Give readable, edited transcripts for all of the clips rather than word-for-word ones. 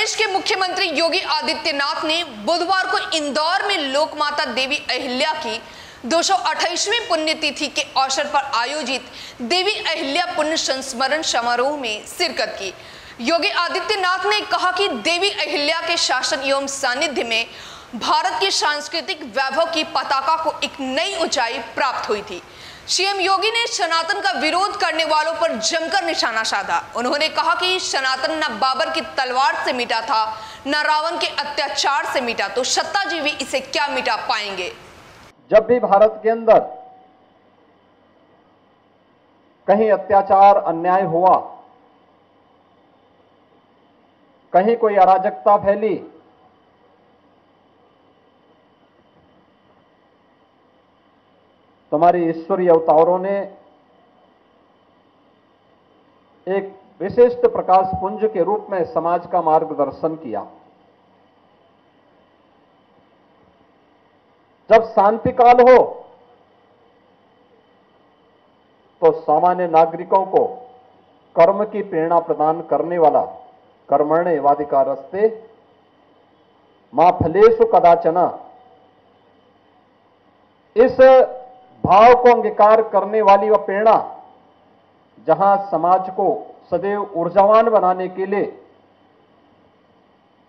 प्रदेश के मुख्यमंत्री योगी आदित्यनाथ ने बुधवार को इंदौर में लोकमाता देवी अहिल्या की 228वीं पुण्यतिथि के अवसर पर आयोजित देवी अहिल्या पुण्य संस्मरण समारोह में शिरकत की। योगी आदित्यनाथ ने कहा कि देवी अहिल्या के शासन एवं सानिध्य में भारत के सांस्कृतिक वैभव की पताका को एक नई ऊंचाई प्राप्त हुई थी। सीएम योगी ने सनातन का विरोध करने वालों पर जमकर निशाना साधा। उन्होंने कहा कि सनातन न बाबर की तलवार से मिटा था, न रावण के अत्याचार से मिटा, तो सत्ताजीवी इसे क्या मिटा पाएंगे। जब भी भारत के अंदर कहीं अत्याचार अन्याय हुआ, कहीं कोई अराजकता फैली, तुम्हारी ईश्वरीय अवतारों ने एक विशिष्ट प्रकाश पुंज के रूप में समाज का मार्गदर्शन किया। जब शांति काल हो तो सामान्य नागरिकों को कर्म की प्रेरणा प्रदान करने वाला कर्मण्येवाधिकारस्ते मा फलेषु कदाचन, इस भाव को अंगीकार करने वाली वह प्रेरणा जहां समाज को सदैव ऊर्जावान बनाने के लिए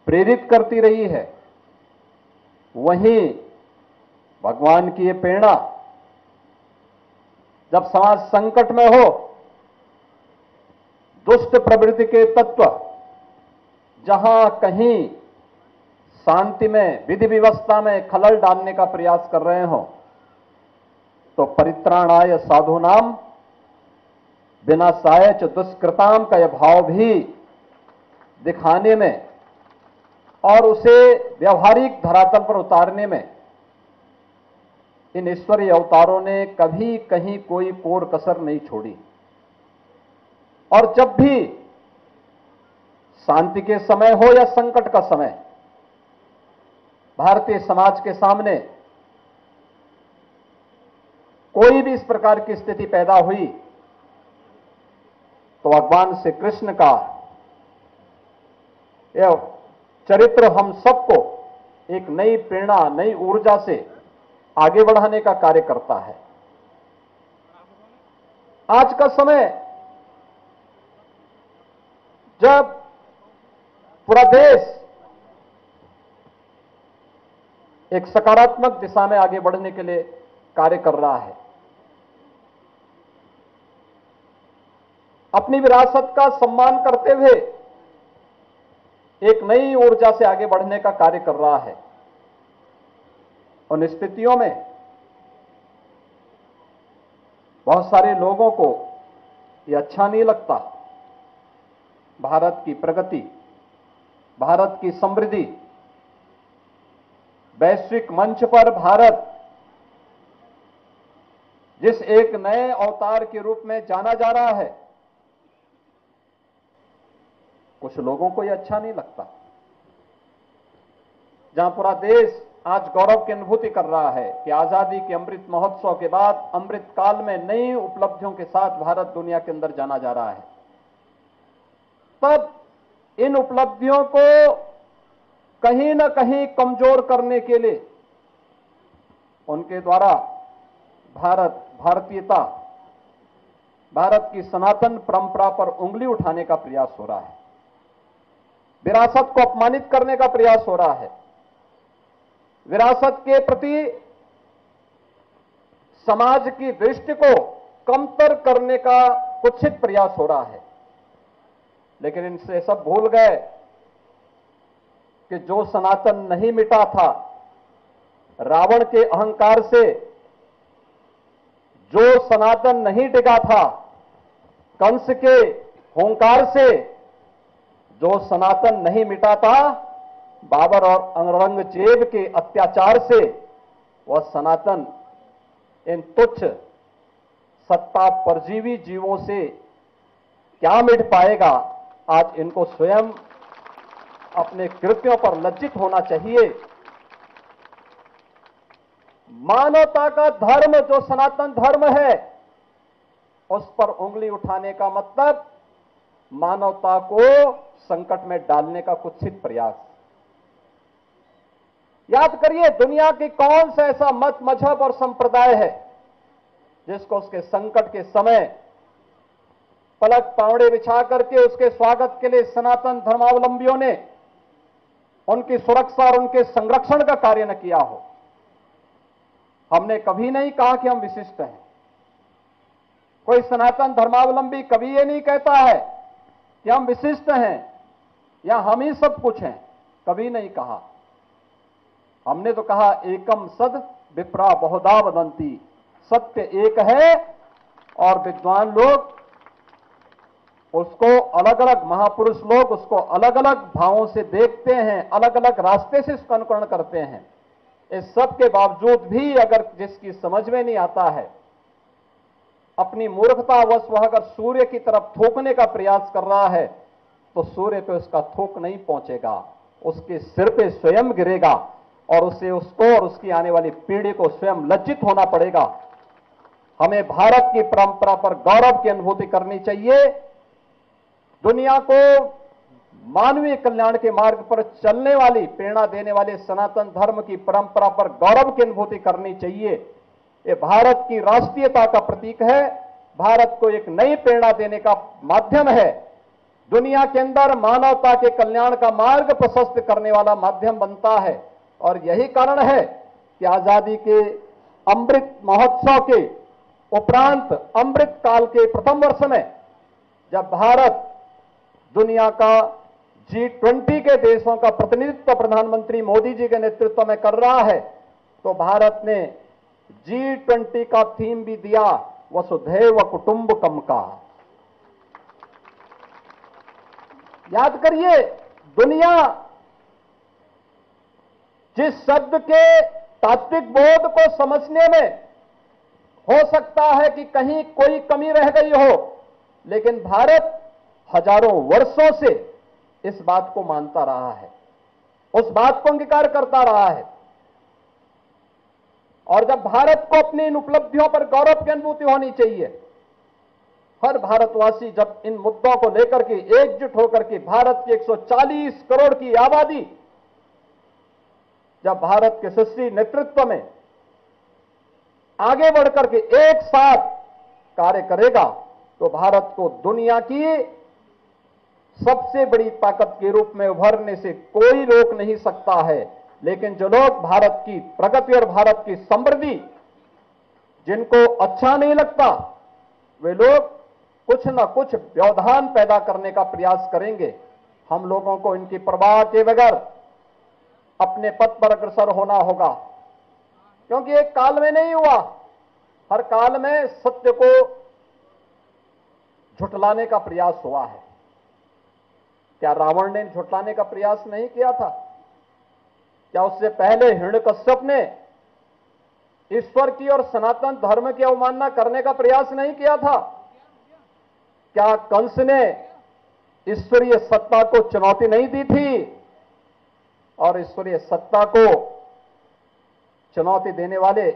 प्रेरित करती रही है, वहीं भगवान की ये प्रेरणा जब समाज संकट में हो, दुष्ट प्रवृत्ति के तत्व जहां कहीं शांति में, विधि व्यवस्था में खलल डालने का प्रयास कर रहे हो, तो परित्राणाय साधूनाम विनाशाय च दुष्कृताम का यह भाव भी दिखाने में और उसे व्यवहारिक धरातल पर उतारने में इन ईश्वरीय अवतारों ने कभी कहीं कोई कोर कसर नहीं छोड़ी। और जब भी शांति के समय हो या संकट का समय, भारतीय समाज के सामने कोई भी इस प्रकार की स्थिति पैदा हुई तो भगवान श्री कृष्ण का यह चरित्र हम सबको एक नई प्रेरणा, नई ऊर्जा से आगे बढ़ाने का कार्य करता है। आज का समय जब पूरा देश एक सकारात्मक दिशा में आगे बढ़ने के लिए कार्य कर रहा है, अपनी विरासत का सम्मान करते हुए एक नई ऊर्जा से आगे बढ़ने का कार्य कर रहा है, उन स्थितियों में बहुत सारे लोगों को यह अच्छा नहीं लगता। भारत की प्रगति, भारत की समृद्धि, वैश्विक मंच पर भारत जिस एक नए अवतार के रूप में जाना जा रहा है, कुछ लोगों को यह अच्छा नहीं लगता। जहां पूरा देश आज गौरव की अनुभूति कर रहा है कि आजादी के अमृत महोत्सव के बाद अमृत काल में नई उपलब्धियों के साथ भारत दुनिया के अंदर जाना जा रहा है, तब इन उपलब्धियों को कहीं ना कहीं कमजोर करने के लिए उनके द्वारा भारत, भारतीयता, भारत की सनातन परंपरा पर उंगली उठाने का प्रयास हो रहा है, विरासत को अपमानित करने का प्रयास हो रहा है, विरासत के प्रति समाज की दृष्टि को कमतर करने का कुत्सित प्रयास हो रहा है। लेकिन इनसे सब भूल गए कि जो सनातन नहीं मिटा था, रावण के अहंकार से जो सनातन नहीं टिका था, कंस के हुंकार से जो सनातन नहीं मिटा था, बाबर और औरंगजेब के अत्याचार से वह सनातन इन तुच्छ सत्ता परजीवी जीवों से क्या मिट पाएगा। आज इनको स्वयं अपने कृत्यों पर लज्जित होना चाहिए। मानवता का धर्म जो सनातन धर्म है, उस पर उंगली उठाने का मतलब मानवता को संकट में डालने का कुत्सित प्रयास। याद करिए, दुनिया की कौन सा ऐसा मत, मजहब और संप्रदाय है जिसको उसके संकट के समय पलक पावड़े बिछा करके उसके स्वागत के लिए सनातन धर्मावलंबियों ने उनकी सुरक्षा और उनके संरक्षण का कार्य न किया हो। हमने कभी नहीं कहा कि हम विशिष्ट हैं। कोई सनातन धर्मावलंबी कभी ये नहीं कहता है कि हम विशिष्ट हैं या हम ही सब कुछ हैं, कभी नहीं कहा। हमने तो कहा एकम सद विप्रा बहुधा वदंती, सत्य एक है और विद्वान लोग उसको अलग अलग, महापुरुष लोग उसको अलग अलग भावों से देखते हैं, अलग अलग रास्ते से उसका अनुकरण करते हैं। इस सब के बावजूद भी अगर जिसकी समझ में नहीं आता है, अपनी मूर्खतावश वह अगर सूर्य की तरफ थूकने का प्रयास कर रहा है तो सूर्य पे उसका थूक नहीं पहुंचेगा, उसके सिर पे स्वयं गिरेगा और उसे, उसको और उसकी आने वाली पीढ़ी को स्वयं लज्जित होना पड़ेगा। हमें भारत की परंपरा पर गौरव की अनुभूति करनी चाहिए। दुनिया को मानवीय कल्याण के मार्ग पर चलने वाली, प्रेरणा देने वाले सनातन धर्म की परंपरा पर गौरव की अनुभूति करनी चाहिए। ये भारत की राष्ट्रीयता का प्रतीक है, भारत को एक नई प्रेरणा देने का माध्यम है, दुनिया के अंदर मानवता के कल्याण का मार्ग प्रशस्त करने वाला माध्यम बनता है। और यही कारण है कि आजादी के अमृत महोत्सव के उपरांत अमृत काल के प्रथम वर्ष में जब भारत दुनिया का G20 के देशों का प्रतिनिधित्व प्रधानमंत्री मोदी जी के नेतृत्व में कर रहा है, तो भारत ने G20 का थीम भी दिया वसुधैव कुटुंबकम का। याद करिए, दुनिया जिस शब्द के तात्विक बोध को समझने में हो सकता है कि कहीं कोई कमी रह गई हो, लेकिन भारत हजारों वर्षों से इस बात को मानता रहा है, उस बात को अंगीकार करता रहा है। और जब भारत को अपनी इन उपलब्धियों पर गौरव की अनुभूति होनी चाहिए, हर भारतवासी जब इन मुद्दों को लेकर के एकजुट होकर के भारत की 140 करोड़ की आबादी जब भारत के यशस्वी नेतृत्व में आगे बढ़कर के एक साथ कार्य करेगा, तो भारत को दुनिया की सबसे बड़ी ताकत के रूप में उभरने से कोई रोक नहीं सकता है। लेकिन जो लोग भारत की प्रगति और भारत की समृद्धि जिनको अच्छा नहीं लगता, वे लोग कुछ न कुछ व्यवधान पैदा करने का प्रयास करेंगे। हम लोगों को इनकी परवाह के बगैर अपने पथ पर अग्रसर होना होगा, क्योंकि एक काल में नहीं हुआ, हर काल में सत्य को झुठलाने का प्रयास हुआ है। क्या रावण ने झुठलाने का प्रयास नहीं किया था? क्या उससे पहले हिरण्यकश्यप ने ईश्वर की और सनातन धर्म की अवमानना करने का प्रयास नहीं किया था? क्या कंस ने ईश्वरीय सत्ता को चुनौती नहीं दी थी? और ईश्वरीय सत्ता को चुनौती देने वाले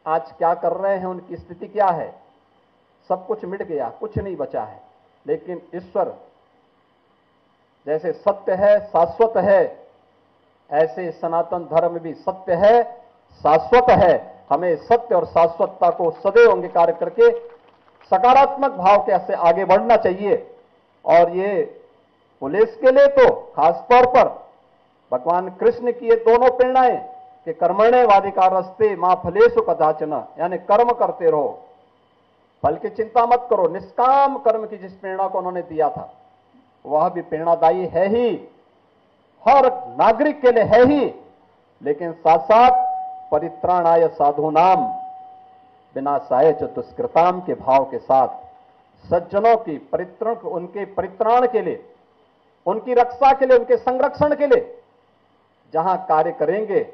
आज क्या कर रहे हैं, उनकी स्थिति क्या है? सब कुछ मिट गया, कुछ नहीं बचा है। लेकिन ईश्वर जैसे सत्य है, शाश्वत है, ऐसे सनातन धर्म भी सत्य है, शाश्वत है। हमें सत्य और शाश्वतता को सदैव अंगीकार करके सकारात्मक भाव के से आगे बढ़ना चाहिए। और ये पुलिस के लिए तो खास तौर पर भगवान कृष्ण की ये दोनों प्रेरणाएं कि कर्मण्येवाधिकारस्ते मा फलेषु कदाचन, यानी कर्म करते रहो, फल की चिंता मत करो। निष्काम कर्म की जिस प्रेरणा को उन्होंने दिया था वह भी प्रेरणादायी है ही, हर नागरिक के लिए है ही, लेकिन साथ साथ परित्राणाय साधूनाम विनाशाय च दुष्कृताम के भाव के साथ सज्जनों की परित्राण, उनके परित्राण के लिए, उनकी रक्षा के लिए, उनके संरक्षण के लिए जहां कार्य करेंगे,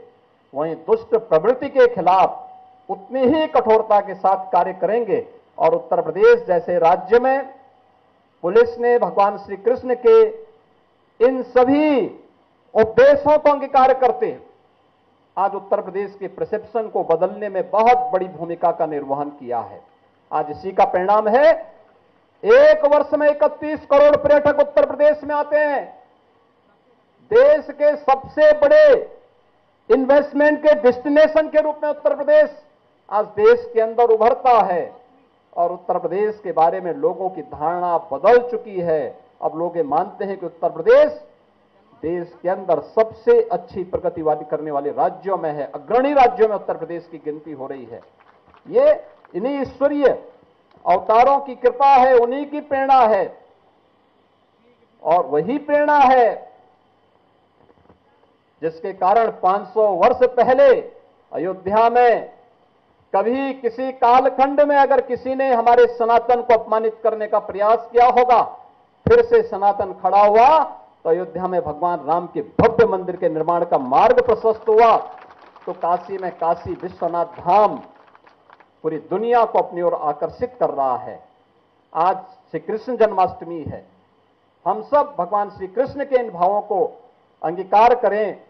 वहीं दुष्ट प्रवृत्ति के खिलाफ उतनी ही कठोरता के साथ कार्य करेंगे। और उत्तर प्रदेश जैसे राज्य में पुलिस ने भगवान श्री कृष्ण के इन सभी उपदेशों को अंगीकार करते आज उत्तर प्रदेश के परसेप्शन को बदलने में बहुत बड़ी भूमिका का निर्वहन किया है। आज इसी का परिणाम है एक वर्ष में 31 करोड़ पर्यटक उत्तर प्रदेश में आते हैं। देश के सबसे बड़े इन्वेस्टमेंट के डेस्टिनेशन के रूप में उत्तर प्रदेश आज देश के अंदर उभरता है और उत्तर प्रदेश के बारे में लोगों की धारणा बदल चुकी है। अब लोग ये मानते हैं कि उत्तर प्रदेश देश के अंदर सबसे अच्छी प्रगति करने वाले राज्यों में है, अग्रणी राज्यों में उत्तर प्रदेश की गिनती हो रही है। ये इन्हीं ईश्वरीय अवतारों की कृपा है, उन्हीं की प्रेरणा है और वही प्रेरणा है जिसके कारण 500 वर्ष पहले अयोध्या में कभी किसी कालखंड में अगर किसी ने हमारे सनातन को अपमानित करने का प्रयास किया होगा, फिर से सनातन खड़ा हुआ तो अयोध्या में भगवान राम के भव्य मंदिर के निर्माण का मार्ग प्रशस्त हुआ। तो काशी में काशी विश्वनाथ धाम पूरी दुनिया को अपनी ओर आकर्षित कर रहा है। आज श्री कृष्ण जन्माष्टमी है। हम सब भगवान श्री कृष्ण के इन भावों को अंगीकार करें